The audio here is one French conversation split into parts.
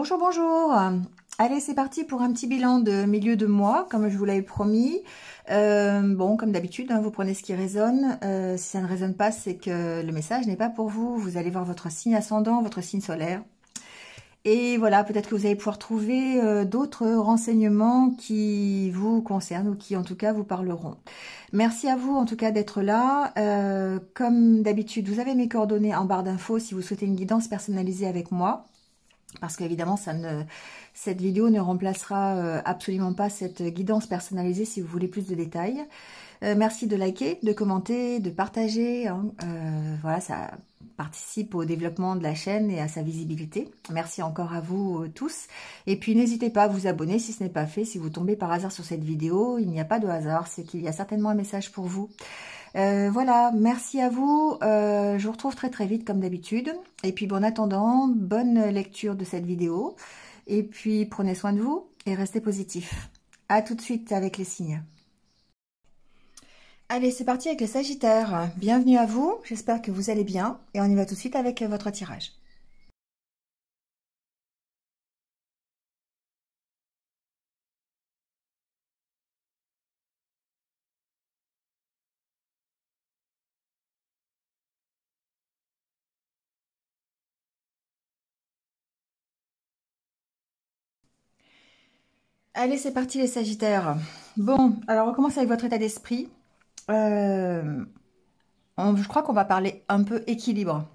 Bonjour, bonjour. Allez, c'est parti pour un petit bilan de milieu de mois, comme je vous l'avais promis. Bon, comme d'habitude, hein, vous prenez ce qui résonne. Si ça ne résonne pas, c'est que le message n'est pas pour vous. Vous allez voir votre signe ascendant, votre signe solaire. Et voilà, peut-être que vous allez pouvoir trouver d'autres renseignements qui vous concernent ou qui en tout cas vous parleront. Merci à vous en tout cas d'être là. Comme d'habitude, vous avez mes coordonnées en barre d'infos si vous souhaitez une guidance personnalisée avec moi. Parce qu'évidemment, cette vidéo ne remplacera absolument pas cette guidance personnalisée si vous voulez plus de détails. Merci de liker, de commenter, de partager. Hein. Voilà, ça participe au développement de la chaîne et à sa visibilité. Merci encore à vous tous. Et puis, n'hésitez pas à vous abonner si ce n'est pas fait. Si vous tombez par hasard sur cette vidéo, il n'y a pas de hasard. C'est qu'il y a certainement un message pour vous. Voilà, merci à vous. Je vous retrouve très très vite comme d'habitude. Et puis, bon, en attendant, bonne lecture de cette vidéo. Et puis, prenez soin de vous et restez positifs. À tout de suite avec les signes. Allez, c'est parti avec les Sagittaires. Bienvenue à vous, j'espère que vous allez bien. Et on y va tout de suite avec votre tirage. Allez, c'est parti les Sagittaires. Bon, alors on commence avec votre état d'esprit. Je crois qu'on va parler un peu équilibre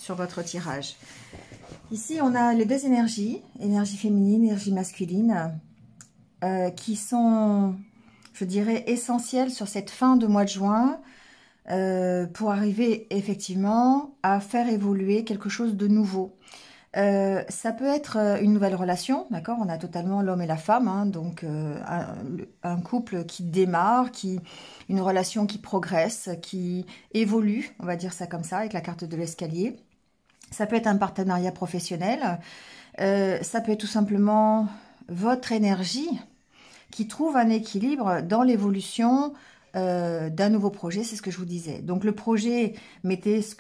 sur votre tirage. Ici, on a les deux énergies, énergie féminine, énergie masculine, qui sont, je dirais, essentielles sur cette fin de mois de juin pour arriver effectivement à faire évoluer quelque chose de nouveau. Ça peut être une nouvelle relation, d'accord? On a totalement l'homme et la femme, hein, donc un couple qui démarre, une relation qui progresse, qui évolue, on va dire ça comme ça, avec la carte de l'escalier. Ça peut être un partenariat professionnel, ça peut être tout simplement votre énergie qui trouve un équilibre dans l'évolution d'un nouveau projet, c'est ce que je vous disais. Donc le projet, mettez ce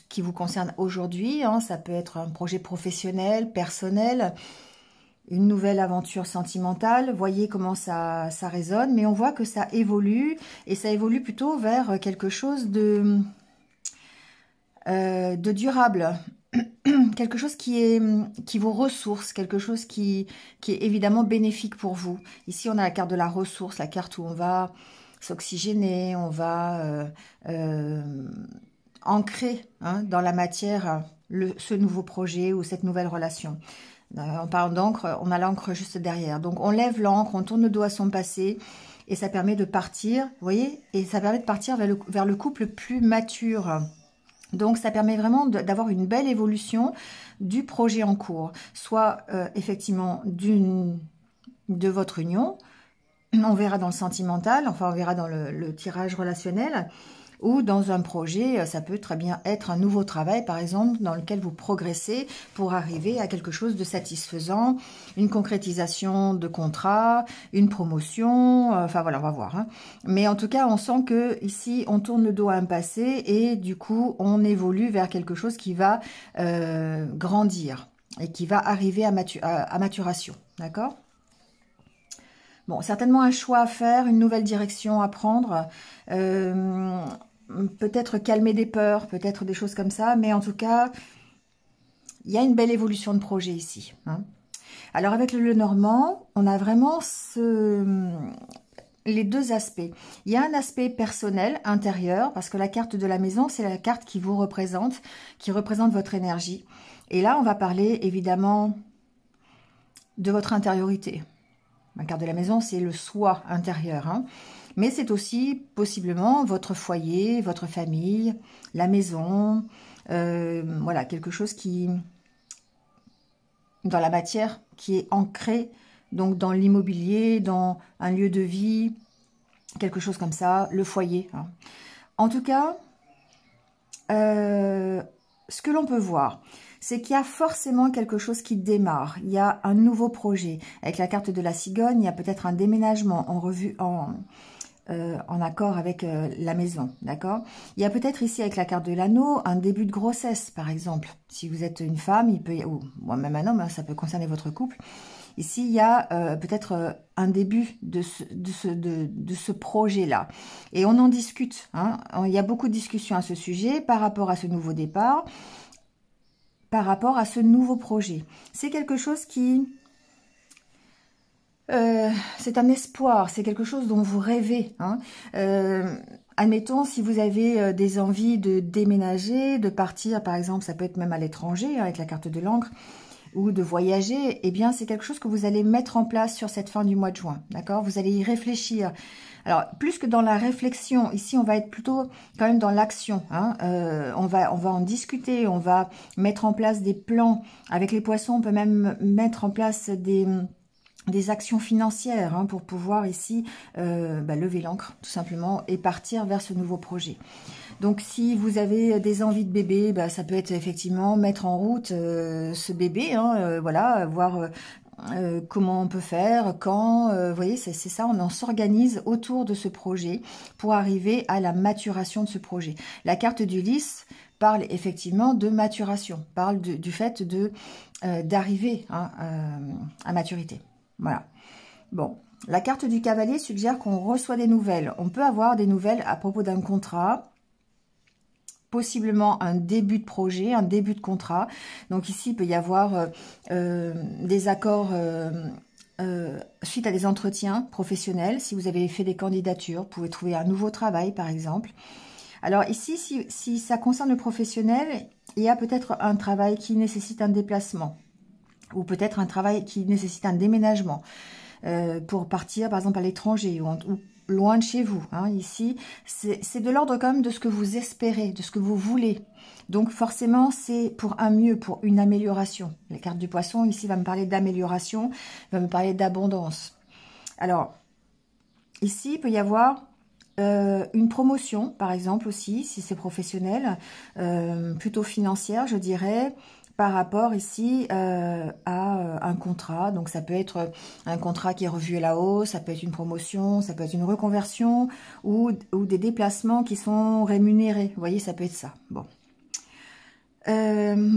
qui vous concerne aujourd'hui, hein, ça peut être un projet professionnel, personnel, une nouvelle aventure sentimentale, voyez comment ça résonne, mais on voit que ça évolue, et ça évolue plutôt vers quelque chose de durable, quelque chose qui vous ressource, quelque chose qui est évidemment bénéfique pour vous. Ici, on a la carte de la ressource, la carte où on va s'oxygéner, on va ancrer hein, dans la matière ce nouveau projet ou cette nouvelle relation. En parlant d'encre, on a l'encre juste derrière. Donc, on lève l'encre, on tourne le dos à son passé et ça permet de partir, vous voyez, et ça permet de partir vers le couple plus mature. Donc, ça permet vraiment d'avoir une belle évolution du projet en cours, soit effectivement de votre union, on verra dans le sentimental, enfin on verra dans le tirage relationnel, ou dans un projet, ça peut très bien être un nouveau travail, par exemple, dans lequel vous progressez pour arriver à quelque chose de satisfaisant, une concrétisation de contrat, une promotion, enfin voilà, on va voir. Hein. Mais en tout cas, on sent que ici, on tourne le dos à un passé et du coup, on évolue vers quelque chose qui va grandir et qui va arriver à maturation, d'accord ? Bon, certainement un choix à faire, une nouvelle direction à prendre, peut-être calmer des peurs, peut-être des choses comme ça, mais en tout cas, il y a une belle évolution de projet ici. Hein. Alors avec le Lenormand, on a vraiment les deux aspects. Il y a un aspect personnel, intérieur, parce que la carte de la maison, c'est la carte qui vous représente, qui représente votre énergie. Et là, on va parler évidemment de votre intériorité. La carte de la maison, c'est le soi intérieur. Hein. Mais c'est aussi possiblement votre foyer, votre famille, la maison. Voilà, quelque chose qui, dans la matière, qui est ancré donc dans l'immobilier, dans un lieu de vie, quelque chose comme ça, le foyer. Hein. En tout cas, ce que l'on peut voir, c'est qu'il y a forcément quelque chose qui démarre. Il y a un nouveau projet. Avec la carte de la cigogne, il y a peut-être un déménagement en accord avec la maison, d'accord? Il y a peut-être ici avec la carte de l'anneau un début de grossesse, par exemple. Si vous êtes une femme, il peut ou même un homme, hein, ça peut concerner votre couple. Ici, il y a peut-être un début de ce projet-là. Et on en discute, hein. Il y a beaucoup de discussions à ce sujet par rapport à ce nouveau départ, par rapport à ce nouveau projet. C'est quelque chose qui... c'est un espoir, c'est quelque chose dont vous rêvez, hein. Admettons, si vous avez des envies de déménager, de partir, par exemple, ça peut être même à l'étranger, hein, avec la carte de l'encre, ou de voyager, eh bien, c'est quelque chose que vous allez mettre en place sur cette fin du mois de juin, d'accord? Vous allez y réfléchir. Alors, plus que dans la réflexion, ici, on va être plutôt quand même dans l'action, hein. On va en discuter, on va mettre en place des plans. Avec les poissons, on peut même mettre en place des actions financières, hein, pour pouvoir ici lever l'ancre tout simplement et partir vers ce nouveau projet. Donc si vous avez des envies de bébé, ça peut être effectivement mettre en route ce bébé, hein, voilà, voir comment on peut faire, quand, vous voyez, c'est ça, on s'organise autour de ce projet pour arriver à la maturation de ce projet. La carte du lys parle effectivement de maturation, parle du fait d'arriver, hein, à maturité. Voilà. Bon, la carte du cavalier suggère qu'on reçoit des nouvelles. On peut avoir des nouvelles à propos d'un contrat, possiblement un début de projet, un début de contrat. Donc ici, il peut y avoir des accords suite à des entretiens professionnels. Si vous avez fait des candidatures, vous pouvez trouver un nouveau travail, par exemple. Alors ici, si ça concerne le professionnel, il y a peut-être un travail qui nécessite un déplacement, ou peut-être un travail qui nécessite un déménagement pour partir, par exemple, à l'étranger ou loin de chez vous, hein. Ici, c'est de l'ordre quand même de ce que vous espérez, de ce que vous voulez. Donc forcément, c'est pour un mieux, pour une amélioration. La carte du poisson, ici, va me parler d'amélioration, va me parler d'abondance. Alors, ici, il peut y avoir une promotion, par exemple, aussi, si c'est professionnel, plutôt financière, je dirais, par rapport ici à un contrat. Donc ça peut être un contrat qui est revu à la hausse, ça peut être une promotion, ça peut être une reconversion ou des déplacements qui sont rémunérés. Vous voyez, ça peut être ça. Bon,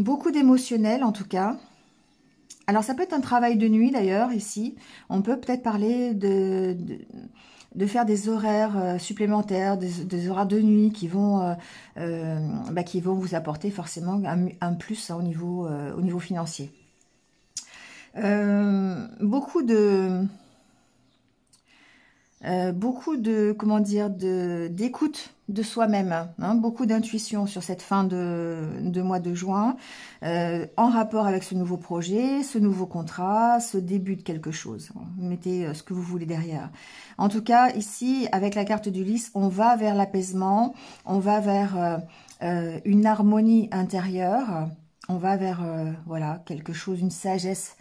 beaucoup d'émotionnel en tout cas. Alors ça peut être un travail de nuit d'ailleurs ici. On peut peut-être parler de faire des horaires supplémentaires, des horaires de nuit qui vont vous apporter forcément un plus, hein, au niveau financier. Beaucoup de comment dire, d'écoute de soi-même, hein, beaucoup d'intuition sur cette fin de mois de juin, en rapport avec ce nouveau projet, ce nouveau contrat, ce début de quelque chose. Vous mettez ce que vous voulez derrière. En tout cas, ici, avec la carte du lys, on va vers l'apaisement, on va vers une harmonie intérieure, on va vers voilà, quelque chose, une sagesse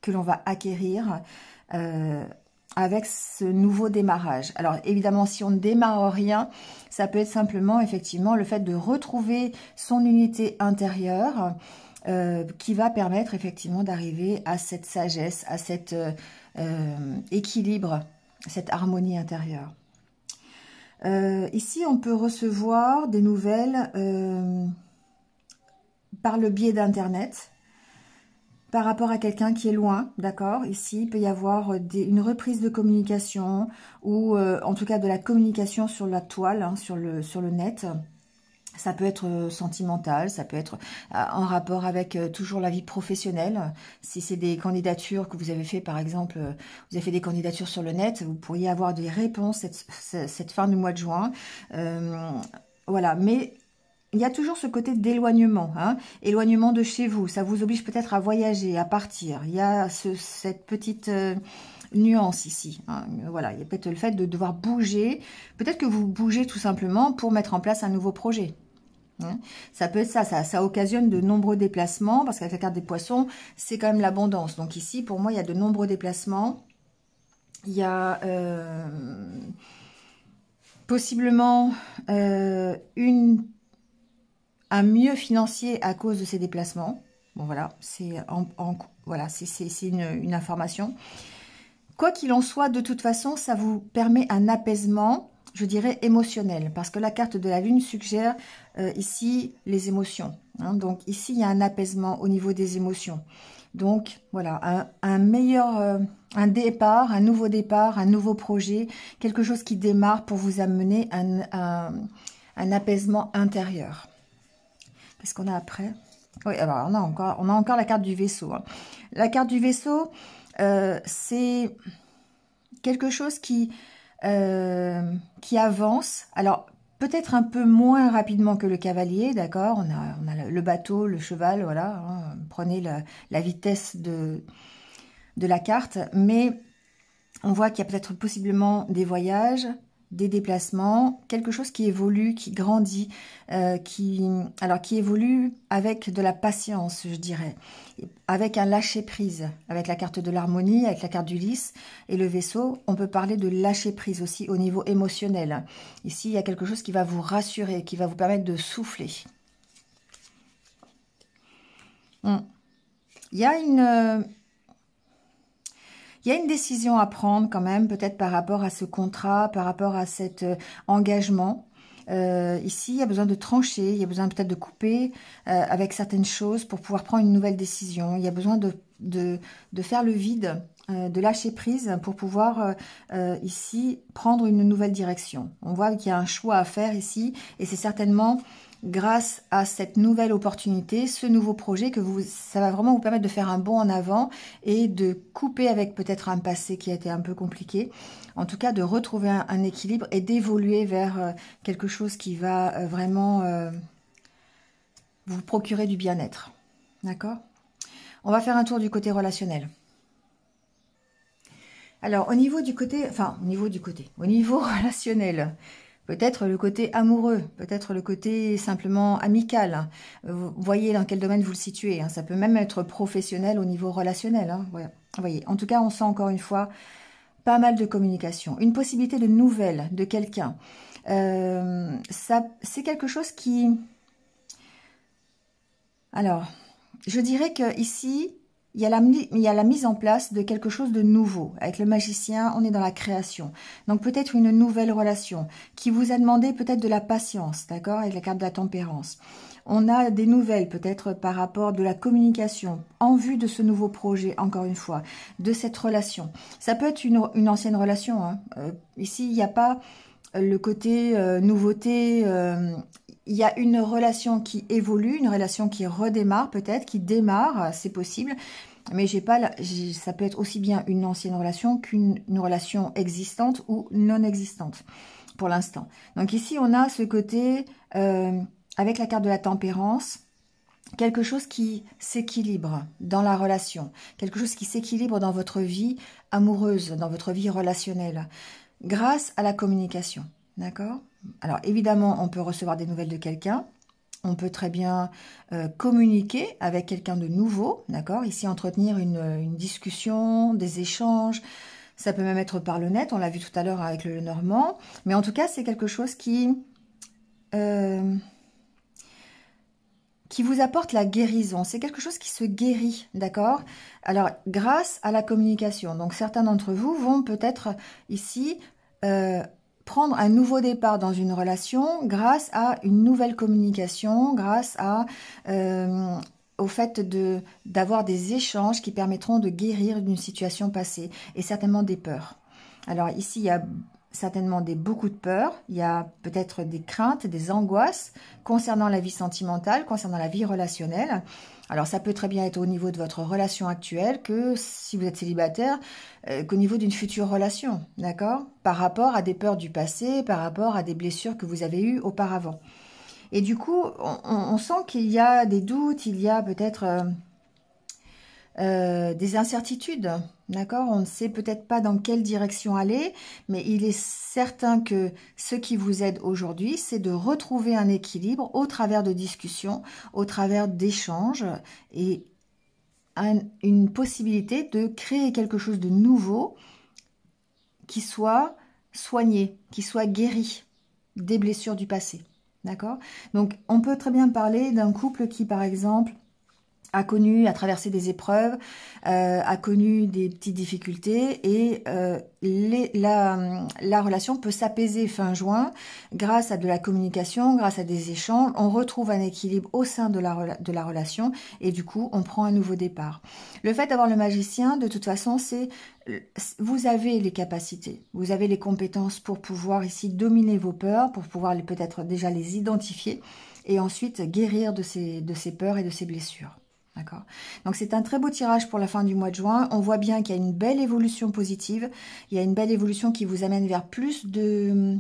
que l'on va acquérir avec ce nouveau démarrage. Alors évidemment, si on ne démarre rien, ça peut être simplement effectivement le fait de retrouver son unité intérieure qui va permettre effectivement d'arriver à cette sagesse, à cet équilibre, cette harmonie intérieure. Ici, on peut recevoir des nouvelles par le biais d'Internet, par rapport à quelqu'un qui est loin, d'accord? Ici, il peut y avoir une reprise de communication ou en tout cas de la communication sur la toile, hein, sur le net. Ça peut être sentimental, ça peut être en rapport avec toujours la vie professionnelle. Si c'est des candidatures que vous avez fait, par exemple, vous avez fait des candidatures sur le net, vous pourriez avoir des réponses cette fin du mois de juin. Voilà, mais il y a toujours ce côté d'éloignement, hein, éloignement de chez vous. Ça vous oblige peut-être à voyager, à partir. Il y a cette petite nuance ici, hein. Voilà, il y a peut-être le fait de devoir bouger. Peut-être que vous bougez tout simplement pour mettre en place un nouveau projet, hein. Ça peut être ça, ça occasionne de nombreux déplacements, parce qu'avec la carte des poissons, c'est quand même l'abondance. Donc ici, pour moi, il y a de nombreux déplacements. Il y a possiblement un mieux financier à cause de ces déplacements. Bon, voilà, c'est voilà, c'est une information. Quoi qu'il en soit, de toute façon, ça vous permet un apaisement, je dirais, émotionnel. Parce que la carte de la Lune suggère ici les émotions. Hein. Donc ici, il y a un apaisement au niveau des émotions. Donc voilà, un meilleur, un départ, un nouveau projet, quelque chose qui démarre pour vous amener un apaisement intérieur. Qu'est-ce qu'on a après? Oui, alors on a encore la carte du vaisseau. Hein. La carte du vaisseau, c'est quelque chose qui avance. Alors, peut-être un peu moins rapidement que le cavalier, d'accord? On a le bateau, le cheval, voilà. Hein, prenez la vitesse de la carte. Mais on voit qu'il y a peut-être possiblement des voyages, des déplacements, quelque chose qui évolue, qui grandit, qui évolue avec de la patience, je dirais, avec un lâcher-prise, avec la carte de l'harmonie, avec la carte du lys et le vaisseau, on peut parler de lâcher-prise aussi au niveau émotionnel. Ici, il y a quelque chose qui va vous rassurer, qui va vous permettre de souffler. Il y a une décision à prendre quand même, peut-être par rapport à ce contrat, par rapport à cet engagement. Ici, il y a besoin de trancher, il y a besoin peut-être de couper avec certaines choses pour pouvoir prendre une nouvelle décision. Il y a besoin de faire le vide, de lâcher prise pour pouvoir ici prendre une nouvelle direction. On voit qu'il y a un choix à faire ici et c'est certainement grâce à cette nouvelle opportunité, ce nouveau projet, ça va vraiment vous permettre de faire un bond en avant et de couper avec peut-être un passé qui a été un peu compliqué. En tout cas, de retrouver un équilibre et d'évoluer vers quelque chose qui va vraiment vous procurer du bien-être. D'accord? On va faire un tour du côté relationnel. Alors, au niveau relationnel, peut-être le côté amoureux, peut-être le côté simplement amical. Vous voyez dans quel domaine vous le situez. Hein. Ça peut même être professionnel au niveau relationnel. Hein. Ouais. Vous voyez. En tout cas, on sent encore une fois pas mal de communication. Une possibilité de nouvelles de quelqu'un. C'est quelque chose qui... Alors, je dirais que ici... Il y a la mise en place de quelque chose de nouveau. Avec le magicien, on est dans la création. Donc peut-être une nouvelle relation qui vous a demandé peut-être de la patience, d'accord, avec la carte de la tempérance. On a des nouvelles peut-être par rapport de la communication en vue de ce nouveau projet, encore une fois, de cette relation. Ça peut être une ancienne relation. Hein. Ici, il n'y a pas le côté nouveauté... il y a une relation qui évolue, une relation qui redémarre peut-être, qui démarre, c'est possible. Mais ça peut être aussi bien une ancienne relation qu'une relation existante ou non existante pour l'instant. Donc ici, on a ce côté, avec la carte de la tempérance, quelque chose qui s'équilibre dans la relation, quelque chose qui s'équilibre dans votre vie amoureuse, dans votre vie relationnelle, grâce à la communication. D'accord? Alors évidemment, on peut recevoir des nouvelles de quelqu'un. On peut très bien communiquer avec quelqu'un de nouveau. D'accord? Ici, entretenir une discussion, des échanges. Ça peut même être par le net. On l'a vu tout à l'heure avec le Normand. Mais en tout cas, c'est quelque chose qui vous apporte la guérison. C'est quelque chose qui se guérit, d'accord? Alors, grâce à la communication. Donc, certains d'entre vous vont peut-être ici... prendre un nouveau départ dans une relation grâce à une nouvelle communication, grâce au fait d'avoir des échanges qui permettront de guérir d'une situation passée et certainement des peurs. Alors ici, il y a certainement beaucoup de peurs, il y a peut-être des craintes, des angoisses concernant la vie sentimentale, concernant la vie relationnelle. Alors, ça peut très bien être au niveau de votre relation actuelle que, si vous êtes célibataire, qu'au niveau d'une future relation, d'accord? Par rapport à des peurs du passé, par rapport à des blessures que vous avez eues auparavant. Et du coup, on sent qu'il y a des doutes, il y a peut-être des incertitudes, d'accord? On ne sait peut-être pas dans quelle direction aller, mais il est certain que ce qui vous aide aujourd'hui, c'est de retrouver un équilibre au travers de discussions, au travers d'échanges et une possibilité de créer quelque chose de nouveau qui soit soigné, qui soit guéri des blessures du passé, d'accord? Donc, on peut très bien parler d'un couple qui, par exemple, a connu, a traversé des épreuves, a connu des petites difficultés et la relation peut s'apaiser fin juin grâce à de la communication, grâce à des échanges. On retrouve un équilibre au sein de la relation et du coup, on prend un nouveau départ. Le fait d'avoir le magicien, de toute façon, c'est vous avez les capacités, vous avez les compétences pour pouvoir ici dominer vos peurs, pour pouvoir peut-être déjà les identifier et ensuite guérir de ces peurs et de ces blessures. D'accord. Donc c'est un très beau tirage pour la fin du mois de juin. On voit bien qu'il y a une belle évolution positive. Il y a une belle évolution qui vous amène vers plus de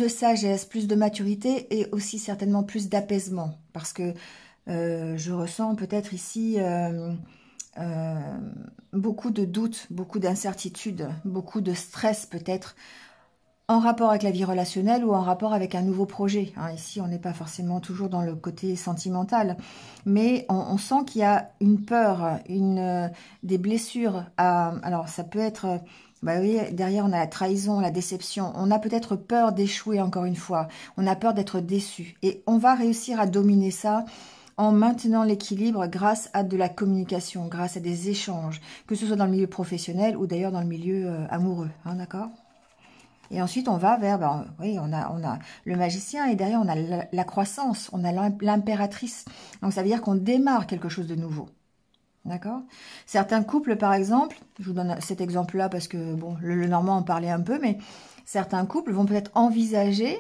sagesse, plus de maturité et aussi certainement plus d'apaisement. Parce que je ressens peut-être ici beaucoup de doutes, beaucoup d'incertitudes, beaucoup de stress peut-être en rapport avec la vie relationnelle ou en rapport avec un nouveau projet. Hein, ici, on n'est pas forcément toujours dans le côté sentimental, mais on sent qu'il y a une peur, des blessures. Alors, ça peut être... Bah oui, derrière, on a la trahison, la déception. On a peut-être peur d'échouer encore une fois. On a peur d'être déçu. Et on va réussir à dominer ça en maintenant l'équilibre grâce à de la communication, grâce à des échanges, que ce soit dans le milieu professionnel ou d'ailleurs dans le milieu amoureux. Hein, d'accord ? Et ensuite, on va vers, oui, on a le magicien et derrière, on a la croissance, on a l'impératrice. Donc, ça veut dire qu'on démarre quelque chose de nouveau. D'accord? Certains couples, par exemple, je vous donne cet exemple-là parce que, bon, le Normand en parlait un peu, mais certains couples vont peut-être envisager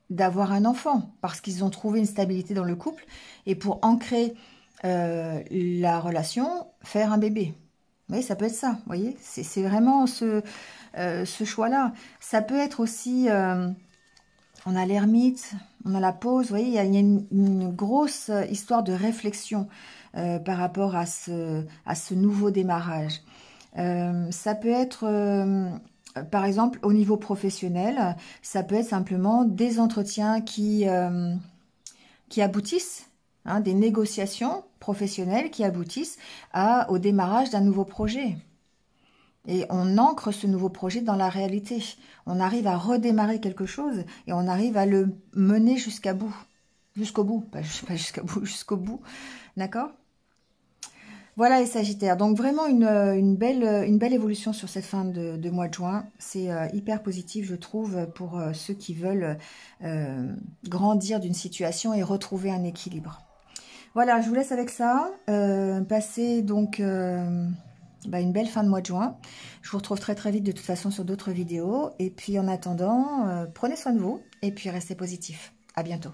d'avoir un enfant parce qu'ils ont trouvé une stabilité dans le couple et pour ancrer la relation, faire un bébé. Oui, ça peut être ça, vous voyez, c'est vraiment ce choix-là. Ça peut être aussi, on a l'ermite, on a la pause, vous voyez, il y a une grosse histoire de réflexion par rapport à ce nouveau démarrage. Ça peut être, par exemple, au niveau professionnel, ça peut être simplement des entretiens qui aboutissent, hein, des négociations professionnelles qui aboutissent au démarrage d'un nouveau projet. Et on ancre ce nouveau projet dans la réalité. On arrive à redémarrer quelque chose et on arrive à le mener jusqu'à bout. Jusqu'au bout, pas jusqu'à bout, jusqu'au bout. D'accord ? Voilà les Sagittaires. Donc vraiment une belle évolution sur cette fin de mois de juin. C'est hyper positif, je trouve, pour ceux qui veulent grandir d'une situation et retrouver un équilibre. Voilà, je vous laisse avec ça. Passez donc une belle fin de mois de juin. Je vous retrouve très très vite de toute façon sur d'autres vidéos. Et puis en attendant, prenez soin de vous et puis restez positifs. À bientôt.